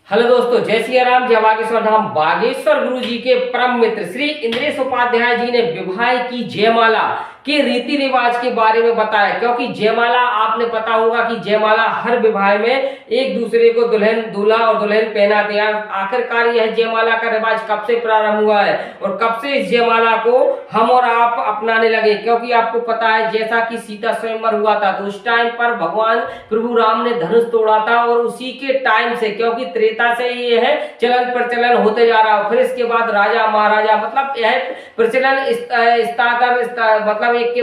Hello दोस्तों, जय सिया राम, जय बागेश्वर धाम। बागेश्वर गुरु जी के परम मित्र श्री इंद्रेश उपाध्याय जी ने विवाह की जयमाला के रीति रिवाज के बारे में बताया। क्योंकि जयमाला आपने पता होगा कि जयमाला हर विवाह में एक दूसरे को दुल्हन दूल्हा और दुल्हन पहनाते हैं। आखिरकार यह जयमाला का रिवाज कब से प्रारंभ हुआ है और कब से इस जयमाला को हम और आप अपनाने लगे? क्योंकि आपको पता है, जैसा कि सीता स्वयंवर हुआ था तो उस टाइम पर भगवान प्रभु राम ने धनुष तोड़ा था और उसी के टाइम से, क्योंकि त्रेता से ये है चलन प्रचलन होते जा रहा है। फिर इसके बाद राजा महाराजा मतलब यह प्रचलन मतलब एक के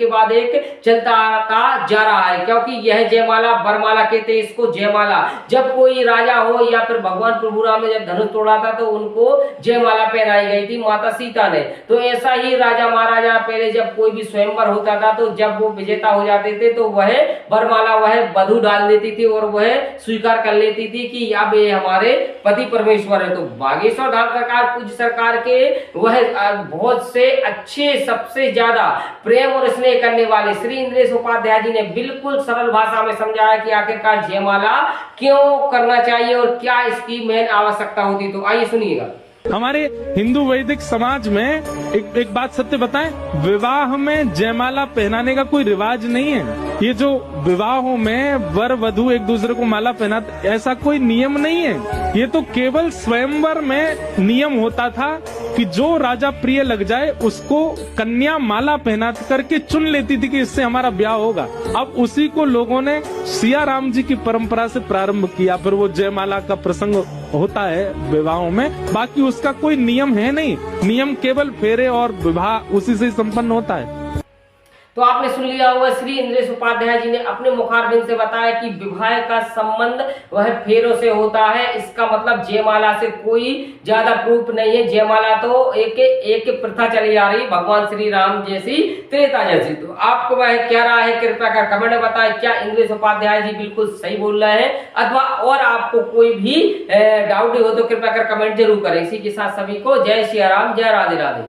बाद एक चलता जा रहा है। क्योंकि यह जयमाला बरमाला कहते हैं इसको। जयमाला जब कोई राजा हो या फिर भगवान प्रभु राम ने जब धनुष तोड़ा था तो उनको जयमाला पहनाई गई थी माता सीता ने। तो ऐसा ही राजा महाराजा पहले जब कोई भी स्वयंवर होता था तो जब वो विजेता हो जाते थे तो वह बरमाला वह वधु डाल देती थी और वह स्वीकार कर लेती थी कि अब ये हमारे पति परमेश्वर है। तो बागेश्वर धाम सरकार पूज्य सरकार के वह बहुत से अच्छे सबसे ज्यादा प्रेम और स्नेह करने वाले श्री इंद्रेश उपाध्याय जी ने बिल्कुल सरल भाषा में समझाया कि आखिरकार जयमाला क्यों करना चाहिए और क्या इसकी मेन आवश्यकता होती। तो आइए सुनिएगा। हमारे हिंदू वैदिक समाज में एक बात सत्य बताएं, विवाह में जयमाला पहनाने का कोई रिवाज नहीं है। ये जो विवाहों में वर वधु एक दूसरे को माला पहनाते, ऐसा कोई नियम नहीं है। ये तो केवल स्वयंवर में नियम होता था कि जो राजा प्रिय लग जाए उसको कन्या माला पहना करके चुन लेती थी कि इससे हमारा ब्याह होगा। अब उसी को लोगों ने सिया राम जी की परंपरा से प्रारंभ किया। फिर वो जयमाला का प्रसंग होता है विवाहों में, बाकी उसका कोई नियम है नहीं। नियम केवल फेरे और विवाह उसी से संपन्न होता है। तो आपने सुन लिया होगा, श्री इंद्रेश उपाध्याय जी ने अपने मुखारबिंद से बताया कि विवाह का संबंध वह फेरों से होता है। इसका मतलब जयमाला से कोई ज्यादा प्रूफ नहीं है। जयमाला तो एक प्रथा चली आ रही भगवान श्री राम जैसी, त्रेता जैसी। तो आपको वह क्या राय है, कृपया कर कमेंट में बताएं। क्या इंद्रेश उपाध्याय जी बिल्कुल सही बोल रहे हैं अथवा और आपको कोई भी डाउट हो तो कृपया कर कमेंट जरूर करें। इसी के साथ सभी को जय सिया राम, जय राधे राधे।